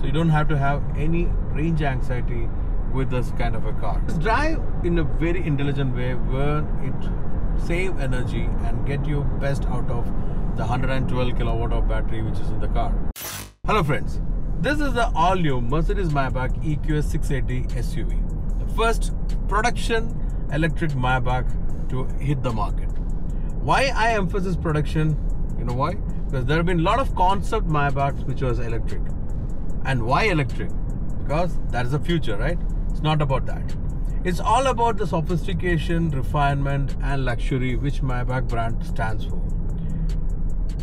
So you don't have to have any range anxiety with this kind of a car. Just drive in a very intelligent way where it save energy and get you best out of the 112 kilowatt of battery which is in the car. Hello friends, this is the all-new Mercedes-Maybach EQS 680 SUV. The first production electric Maybach to hit the market. Why I emphasize production? You know why? Because there have been a lot of concept Maybachs which was electric. And why electric? Because that is the future, right? It's not about that. It's all about the sophistication, refinement and luxury which Maybach brand stands for.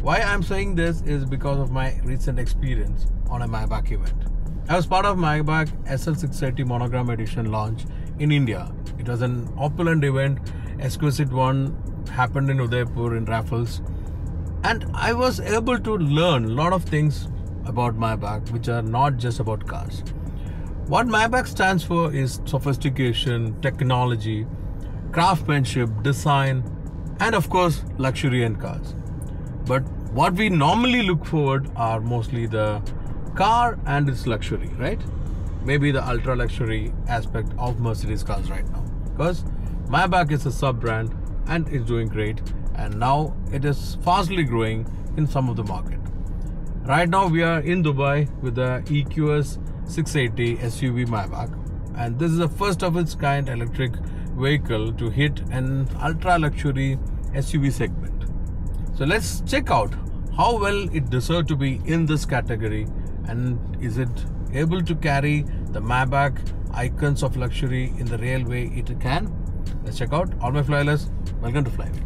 Why I'm saying this is because of my recent experience on a Maybach event. I was part of Maybach SL680 Monogram Edition launch in India. It was an opulent event, exquisite one, happened in Udaipur in Raffles. And I was able to learn a lot of things about Maybach which are not just about cars. What Maybach stands for is sophistication, technology, craftsmanship, design, and of course luxury in cars. But what we normally look forward are mostly the car and its luxury, right? Maybe the ultra luxury aspect of Mercedes cars right now. Because Maybach is a sub-brand and is doing great, and now it is fastly growing in some of the market. Right now we are in Dubai with the EQS 680 SUV Maybach, and this is the first of its kind electric vehicle to hit an ultra luxury SUV segment. So let's check out how well it deserves to be in this category, and is it able to carry the Maybach icons of luxury in the real way it can. Let's check out. All my flyers, welcome to Flywheel.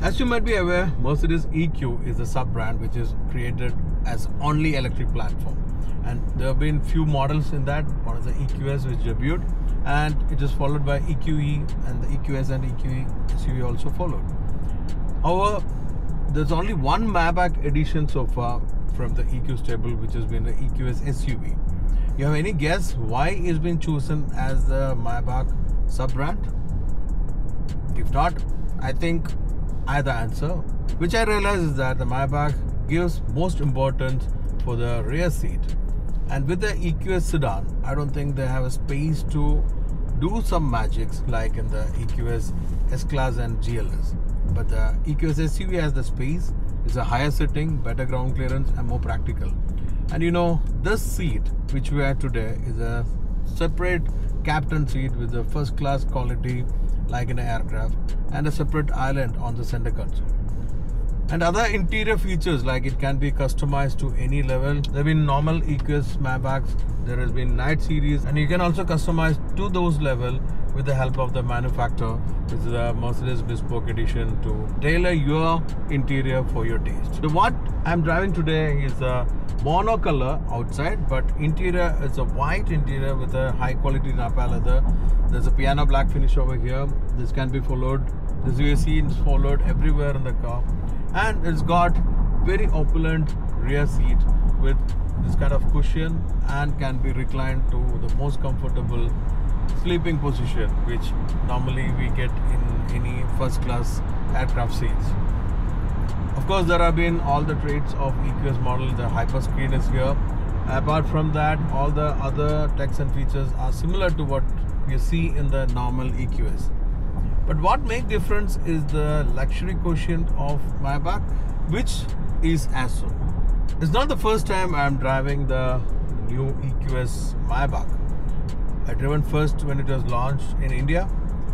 As you might be aware, Mercedes EQ is a sub-brand which is created as only electric platform, and there have been few models in that. One is the EQS which debuted, and it is followed by EQE, and the EQS and EQE SUV also followed. However, there's only one Maybach edition so far from the EQ stable, which has been the EQS SUV. You have any guess why it's been chosen as the Maybach sub-brand? If not, I think I have the answer, which I realize is that the Maybach gives most importance for the rear seat, and with the EQS sedan I don't think they have a space to do some magics like in the EQS S-Class and GLS, but the EQS SUV has the space, is a higher sitting, better ground clearance and more practical. And you know, this seat which we have today is a separate captain seat with the first class quality like in an aircraft, and a separate island on the center console. And other interior features like it can be customized to any level. There have been normal EQS Maybachs, there has been Night series, and you can also customize to those level with the help of the manufacturer, which is a Mercedes Bespoke Edition, to tailor your interior for your taste. So what I'm driving today is a mono color outside, but interior is a white interior with a high quality Napa leather. There's a piano black finish over here. This can be followed, this UAC is followed everywhere in the car, and it's got very opulent rear seat with this kind of cushion and can be reclined to the most comfortable sleeping position which normally we get in any first class aircraft seats. Of course, there have been all the traits of EQS model. The hyper screen is here. Apart from that, all the other techs and features are similar to what you see in the normal EQS. But what makes difference is the luxury quotient of Maybach, which is as so. It's not the first time I'm driving the new EQS Maybach. I driven first when it was launched in India.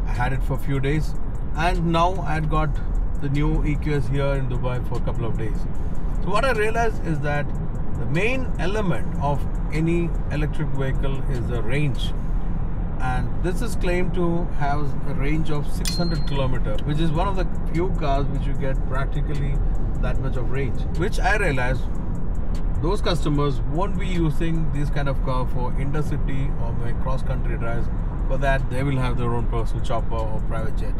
I had it for a few days, and now I had got the new EQS here in Dubai for a couple of days. So what I realized is that the main element of any electric vehicle is the range, and this is claimed to have a range of 600 kilometers, which is one of the few cars which you get practically that much of range, which I realized those customers won't be using this kind of car for intercity or cross-country drives. For that, they will have their own personal chopper or private jet.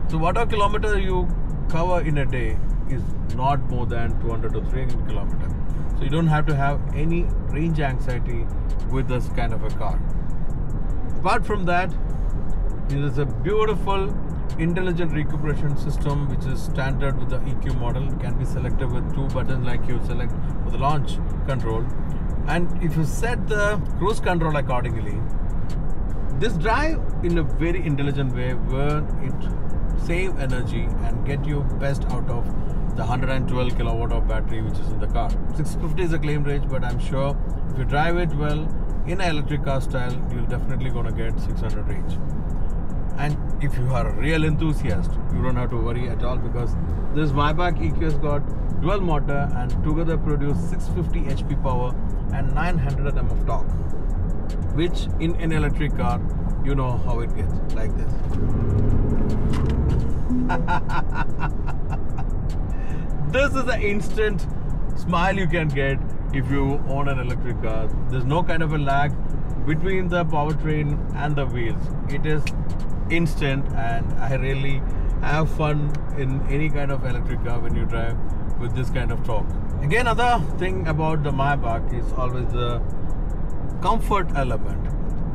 So whatever kilometer you cover in a day is not more than 200 to 300 kilometers. So you don't have to have any range anxiety with this kind of a car. Apart from that, it is a beautiful intelligent recuperation system which is standard with the EQ model. It can be selected with 2 buttons like you select for the launch control. And if you set the cruise control accordingly, this drive in a very intelligent way where it save energy and get you best out of the 112 kilowatt of battery which is in the car. 650 is the claim range, but I'm sure if you drive it well in an electric car style, you're definitely gonna get 600 range. And if you are a real enthusiast, you don't have to worry at all, because this Maybach EQ has got dual motor and together produce 650 HP power and 900 Nm of torque, which in an electric car, you know how it gets, like this. This is the instant smile you can get if you own an electric car. There's no kind of a lag between the powertrain and the wheels. It is instant, and I really have fun in any kind of electric car when you drive with this kind of torque. Again, another thing about the Maybach is always the comfort element.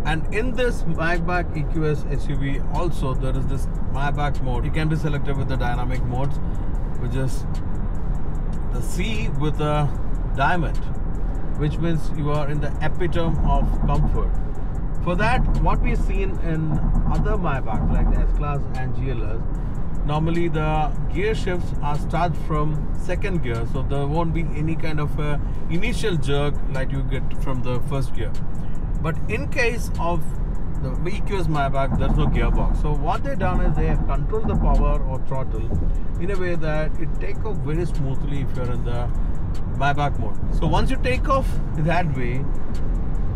And in this Maybach EQS SUV also there is this Maybach mode. It can be selected with the dynamic modes, which is the C with a diamond, which means you are in the epitome of comfort. For that, what we've seen in other Maybachs like the S-Class and GLS, normally the gear shifts are start from second gear, so there won't be any kind of a initial jerk like you get from the first gear. But in case of the EQS Maybach, there's no gearbox. So what they've done is they have controlled the power or throttle in a way that it takes off very smoothly if you're in the Maybach mode. So once you take off that way,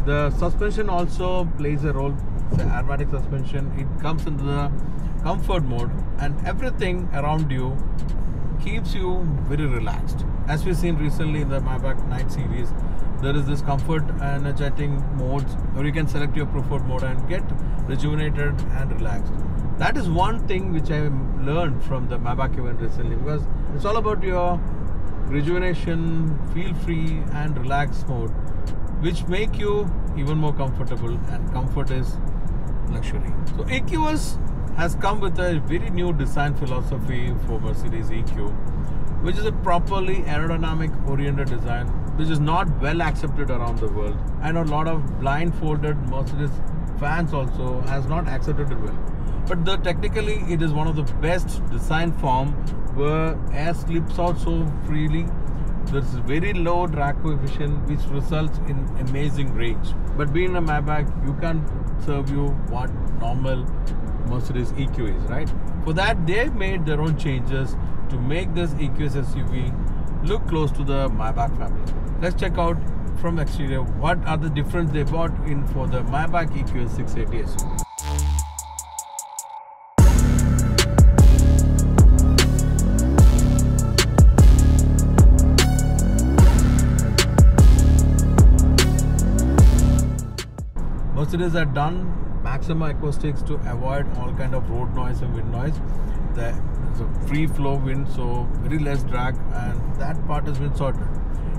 the suspension also plays a role. It's an aromatic suspension. It comes into the comfort mode, and everything around you keeps you very relaxed. As we've seen recently in the Maybach 9 series, there is this comfort energetic modes where you can select your preferred mode and get rejuvenated and relaxed. That is one thing which I learned from the Maybach event recently, because it's all about your rejuvenation, feel free and relaxed mode, which make you even more comfortable, and comfort is luxury. So EQS has come with a very new design philosophy for Mercedes EQ, which is a properly aerodynamic oriented design, which is not well accepted around the world. I know a lot of blindfolded Mercedes fans also has not accepted it well. But technically it is one of the best design form where air slips out so freely. There's very low drag coefficient, which results in amazing range. But being a Maybach, you can't serve you what normal Mercedes EQ is, right? For that, they made their own changes to make this EQS SUV look close to the Maybach family. Let's check out from exterior what are the difference they brought in for the Maybach EQS 680 SUV. Mercedes had done maximum acoustics to avoid all kind of road noise and wind noise. There's a free flow wind, so very less drag, and that part has been sorted.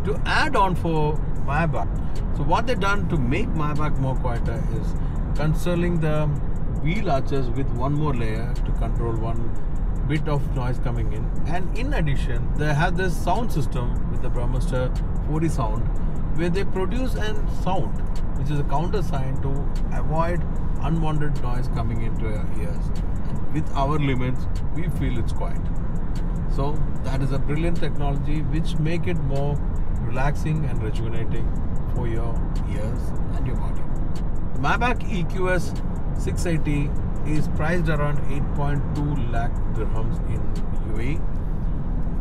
To add on for Maybach, so what they've done to make Maybach more quieter is concealing the wheel arches with one more layer to control one bit of noise coming in. And in addition, they have this sound system with the Brahmaster 4D sound, where they produce a sound which is a counter sign to avoid unwanted noise coming into your ears. And with our limits, we feel it's quiet. So that is a brilliant technology which make it more relaxing and rejuvenating for your ears and your body. The Maybach EQS 680 is priced around 8.2 lakh dirhams in UAE.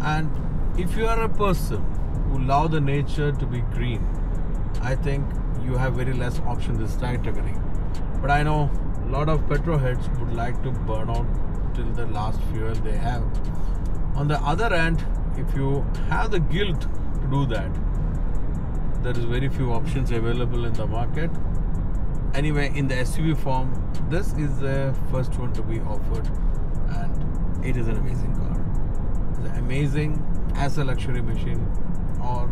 And if you are a person who love the nature to be green, I think you have very less options this category. But I know a lot of petrol heads would like to burn out till the last fuel they have. On the other hand, if you have the guilt to do that, there is very few options available in the market. Anyway, in the SUV form, this is the first one to be offered, and it is an amazing car. It's amazing as a luxury machine or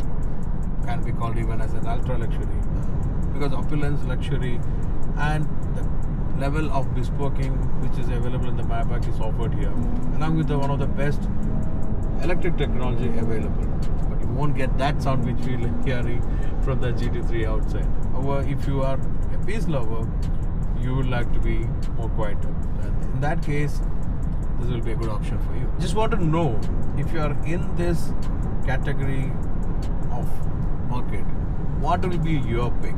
can be called even as an ultra luxury, because opulence, luxury, and the level of bespoking which is available in the Maybach is offered here, along with one of the best electric technology available. But you won't get that sound which we're hearing from the GT3 outside. However, if you are a peace lover, you would like to be more quieter, and in that case, this will be a good option for you. Just want to know, if you are in this category of market, what will be your pick?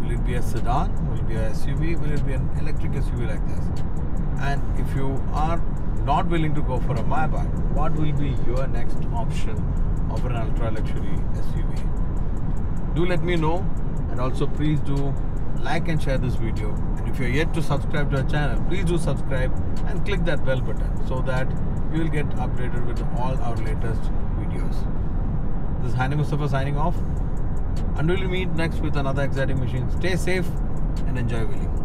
Will it be a sedan? Will it be a SUV? Will it be an electric SUV like this? And if you are not willing to go for a Maybach, what will be your next option of an ultra luxury SUV? Do let me know, and also please do like and share this video. And if you're yet to subscribe to our channel, please do subscribe and click that bell button so that you will get updated with all our latest videos. This is Hani Mustafa signing off, and we'll meet next with another exciting machine. Stay safe and enjoy wheeling.